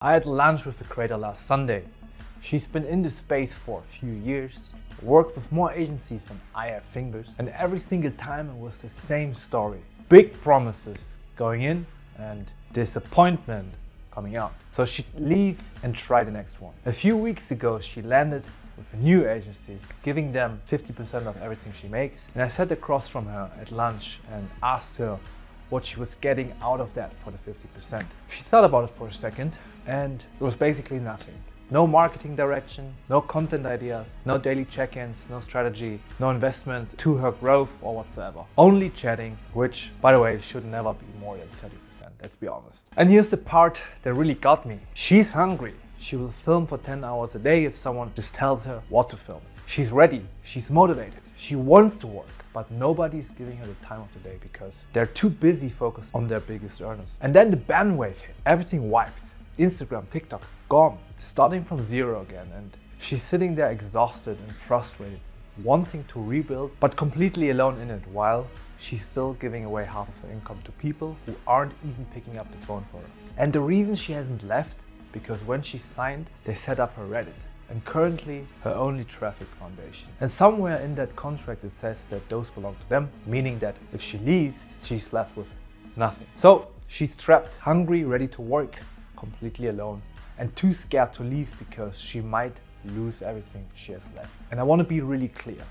I had lunch with the creator last Sunday. She's been in this space for a few years, worked with more agencies than I have fingers, and every single time it was the same story. Big promises going in and disappointment coming out. So she'd leave and try the next one. A few weeks ago she landed with a new agency, giving them 50% of everything she makes. And I sat across from her at lunch and asked her what she was getting out of that for the 50%. She thought about it for a second and it was basically nothing. No marketing direction, no content ideas, no daily check-ins, no strategy, no investments to her growth or whatsoever. Only chatting, which, by the way, should never be more than 30%, let's be honest. And here's the part that really got me. She's hungry. She will film for 10 hours a day if someone just tells her what to film. She's ready, she's motivated, she wants to work, but nobody's giving her the time of the day because they're too busy focused on their biggest earners. And then the bandwave hit, everything wiped. Instagram, TikTok, gone, starting from zero again, and she's sitting there exhausted and frustrated, wanting to rebuild, but completely alone in it, while she's still giving away half of her income to people who aren't even picking up the phone for her. And the reason she hasn't left, because when she signed, they set up her Reddit, and currently her only traffic foundation. And somewhere in that contract it says that those belong to them, meaning that if she leaves, she's left with nothing. So she's trapped, hungry, ready to work, completely alone, and too scared to leave because she might lose everything she has left. And I want to be really clear.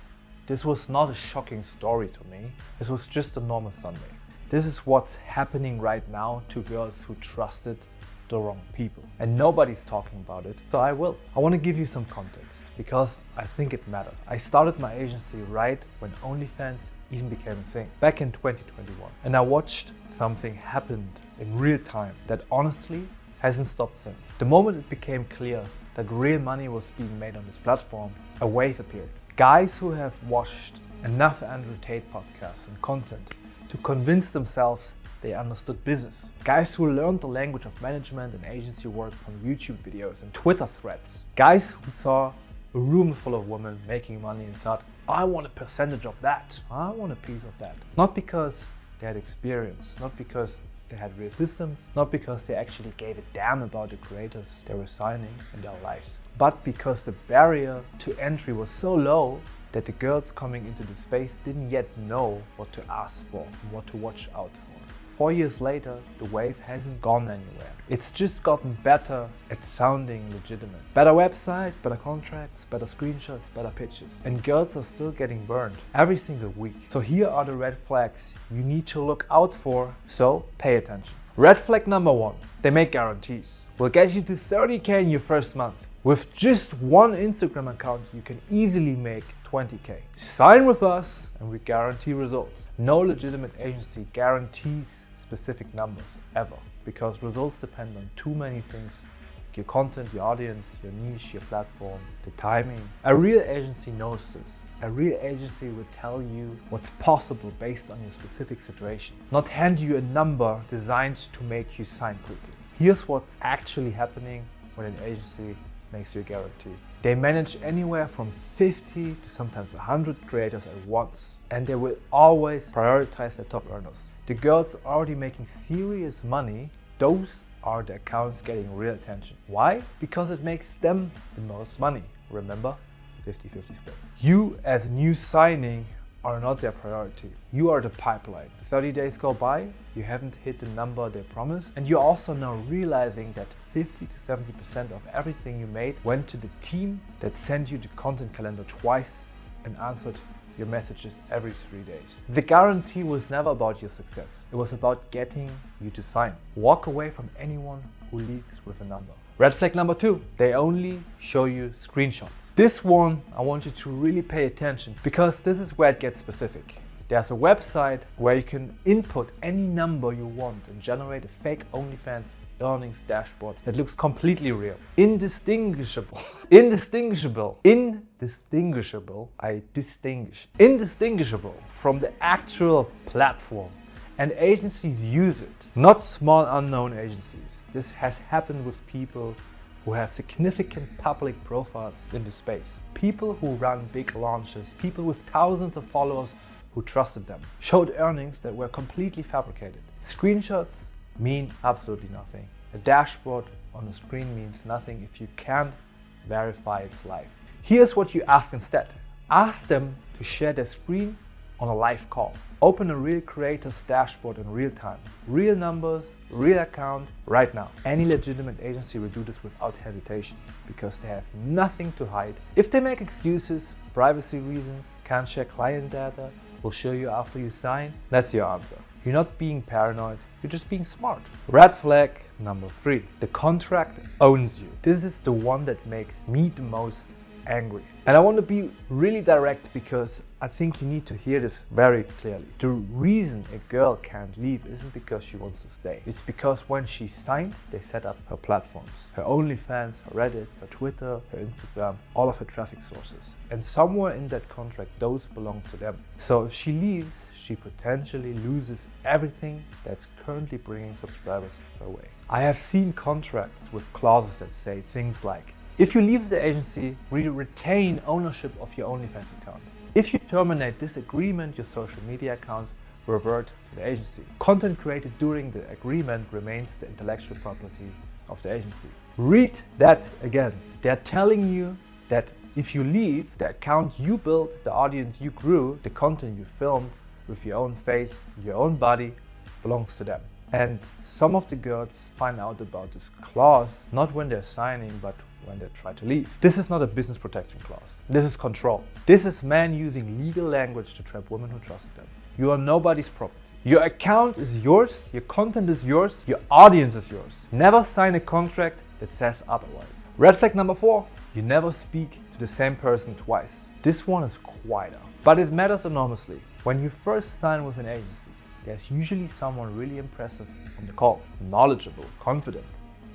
This was not a shocking story to me. This was just a normal Sunday. This is what's happening right now to girls who trusted the wrong people. And nobody's talking about it, so I will. I want to give you some context because I think it matters. I started my agency right when OnlyFans even became a thing, back in 2021. And I watched something happen in real time that honestly hasn't stopped since. The moment it became clear that real money was being made on this platform, a wave appeared. Guys who have watched enough Andrew Tate podcasts and content to convince themselves they understood business. Guys who learned the language of management and agency work from YouTube videos and Twitter threads. Guys who saw a room full of women making money and thought, I want a percentage of that. I want a piece of that. Not because they had experience, not because they had real systems, not because they actually gave a damn about the creators they were signing in their lives, but because the barrier to entry was so low that the girls coming into the space didn't yet know what to ask for and what to watch out for. 4 years later, the wave hasn't gone anywhere. It's just gotten better at sounding legitimate. Better websites, better contracts, better screenshots, better pitches. And girls are still getting burned every single week. So here are the red flags you need to look out for, so pay attention. Red flag number 1, they make guarantees. Will get you to 30K in your first month. With just one Instagram account, you can easily make 20K. Sign with us and we guarantee results. No legitimate agency guarantees specific numbers ever, because results depend on too many things: your content, your audience, your niche, your platform, the timing. A real agency knows this. A real agency will tell you what's possible based on your specific situation, not hand you a number designed to make you sign quickly. Here's what's actually happening when an agency makes you a guarantee. They manage anywhere from 50 to sometimes 100 creators at once, and they will always prioritize their top earners. The girls already making serious money, those are the accounts getting real attention. Why? Because it makes them the most money. Remember, 50-50 split. You as a new signing are not their priority. You are the pipeline. 30 days go by, you haven't hit the number they promised, and you're also now realizing that 50 to 70% of everything you made went to the team that sent you the content calendar twice and answered your messages every 3 days. The guarantee was never about your success. It was about getting you to sign. Walk away from anyone who leads with a number. Red flag number 2, they only show you screenshots. This one, I want you to really pay attention because this is where it gets specific. There's a website where you can input any number you want and generate a fake OnlyFans earnings dashboard that looks completely real. Indistinguishable, indistinguishable from the actual platform. And agencies use it, not small unknown agencies. This has happened with people who have significant public profiles in the space. People who run big launches, people with thousands of followers who trusted them, showed earnings that were completely fabricated. Screenshots mean absolutely nothing. A dashboard on the screen means nothing if you can't verify it's live. Here's what you ask instead. Ask them to share their screen on a live call. Open a real creator's dashboard in real time. Real numbers, real account, right now. Any legitimate agency will do this without hesitation because they have nothing to hide. If they make excuses, privacy reasons, can't share client data, will show you after you sign, that's your answer. You're not being paranoid, you're just being smart. Red flag number 3. The contract owns you. This is the one that makes me the most angry. And I want to be really direct because I think you need to hear this very clearly. The reason a girl can't leave isn't because she wants to stay. It's because when she signed, they set up her platforms. Her OnlyFans, her Reddit, her Twitter, her Instagram, all of her traffic sources. And somewhere in that contract, those belong to them. So if she leaves, she potentially loses everything that's currently bringing subscribers her way. I have seen contracts with clauses that say things like, if you leave the agency, we retain ownership of your OnlyFans account. If you terminate this agreement, your social media accounts revert to the agency. Content created during the agreement remains the intellectual property of the agency. Read that again. They're telling you that if you leave, the account you built, the audience you grew, the content you filmed with your own face, your own body, belongs to them. And some of the girls find out about this clause not when they're signing, but when they try to leave. This is not a business protection clause. This is control. This is men using legal language to trap women who trusted them. You are nobody's property. Your account is yours, your content is yours, your audience is yours. Never sign a contract that says otherwise. Red flag number 4. You never speak to the same person twice. This one is quieter, but it matters enormously. When you first sign with an agency, there's usually someone really impressive on the call, knowledgeable, confident.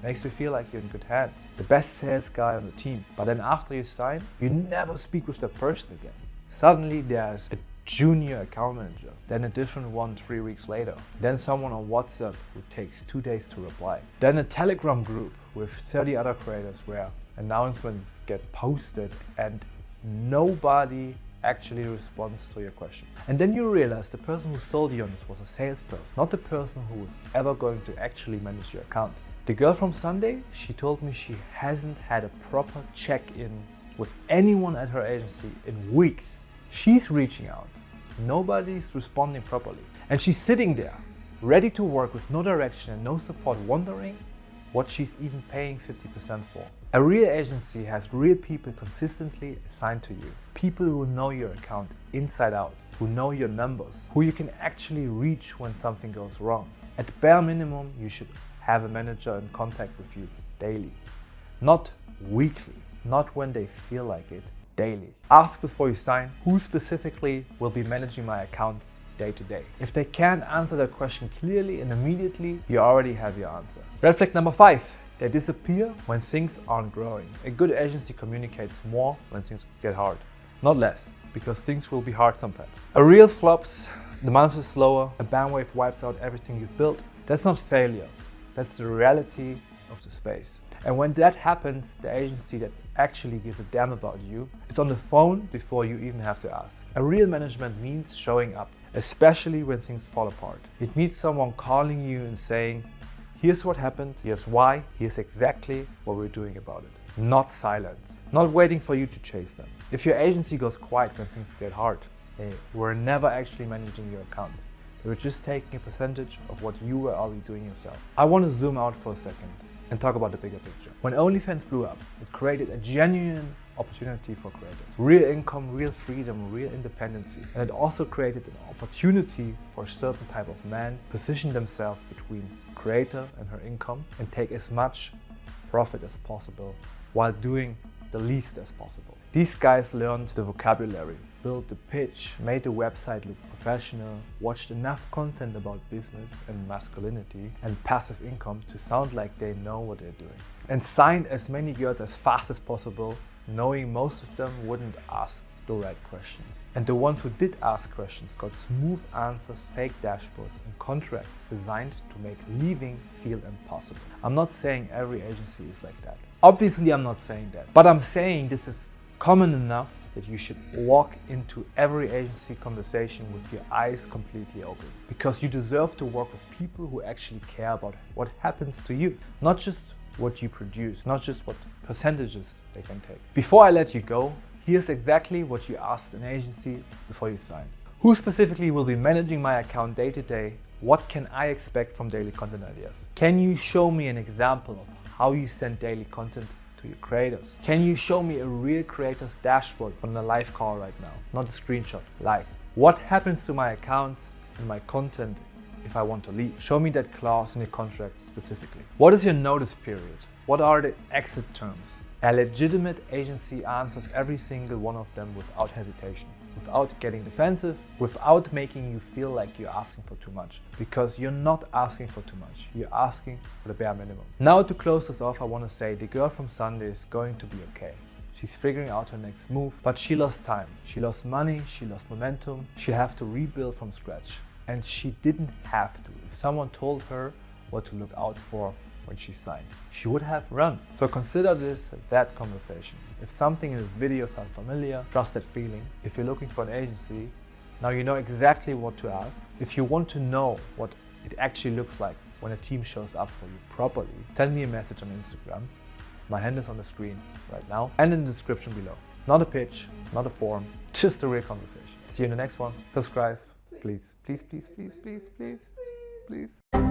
Makes you feel like you're in good hands. The best sales guy on the team. But then after you sign, you never speak with that person again. Suddenly there's a junior account manager, then a different one 3 weeks later, then someone on WhatsApp who takes 2 days to reply, then a Telegram group with 30 other creators where announcements get posted and nobody actually responds to your question. And then you realize the person who sold you on this was a salesperson, not the person who was ever going to actually manage your account. The girl from Sunday, she told me she hasn't had a proper check-in with anyone at her agency in weeks. She's reaching out, nobody's responding properly. And she's sitting there, ready to work with no direction and no support, wondering what she's even paying 50% for. A real agency has real people consistently assigned to you. People who know your account inside out, who know your numbers, who you can actually reach when something goes wrong. At bare minimum, you should have a manager in contact with you daily. Not weekly, not when they feel like it, daily. Ask before you sign who specifically will be managing my account day to day. If they can't answer that question clearly and immediately, you already have your answer. Red flag number 5. They disappear when things aren't growing. A good agency communicates more when things get hard, not less, because things will be hard sometimes. A reel flops, the month is slower, a bandwidth wipes out everything you've built. That's not failure. That's the reality of the space. And when that happens, the agency that actually gives a damn about you is on the phone before you even have to ask. A real management means showing up, especially when things fall apart. It means someone calling you and saying, here's what happened, here's why, here's exactly what we're doing about it. Not silence, not waiting for you to chase them. If your agency goes quiet when things get hard, they were never actually managing your account. They were just taking a percentage of what you were already doing yourself. I want to zoom out for a second and talk about the bigger picture. When OnlyFans blew up, it created a genuine opportunity for creators. Real income, real freedom, real independency. And it also created an opportunity for a certain type of man to position themselves between creator and her income and take as much profit as possible while doing the least as possible. These guys learned the vocabulary, built the pitch, made the website look professional, watched enough content about business and masculinity and passive income to sound like they know what they're doing. And signed as many girls as fast as possible, knowing most of them wouldn't ask the right questions. And the ones who did ask questions got smooth answers, fake dashboards and contracts designed to make leaving feel impossible. I'm not saying every agency is like that. Obviously I'm not saying that, but I'm saying this is common enough that you should walk into every agency conversation with your eyes completely open, because you deserve to work with people who actually care about what happens to you, not just what you produce, not just what percentages they can take. Before I let you go, here's exactly what you asked an agency before you signed. Who specifically will be managing my account day to day? What can I expect from daily content ideas? Can you show me an example of how you send daily content to your creators? Can you show me a real creator's dashboard on a live call right now? Not a screenshot, live. What happens to my accounts and my content if I want to leave? Show me that clause in your contract specifically. What is your notice period? What are the exit terms? A legitimate agency answers every single one of them without hesitation, without getting defensive, without making you feel like you're asking for too much. Because you're not asking for too much, you're asking for the bare minimum. Now to close this off, I want to say the girl from Sunday is going to be okay. She's figuring out her next move, but she lost time. She lost money, she lost momentum, she'll have to rebuild from scratch. And she didn't have to. If someone told her what to look out for when she signed, she would have run. So consider this that conversation. If something in this video felt familiar, trust that feeling. If you're looking for an agency, now you know exactly what to ask. If you want to know what it actually looks like when a team shows up for you properly, send me a message on Instagram. My handle is on the screen right now and in the description below. Not a pitch, not a form, just a real conversation. See you in the next one. Subscribe, please, please, please, please, please, please, please.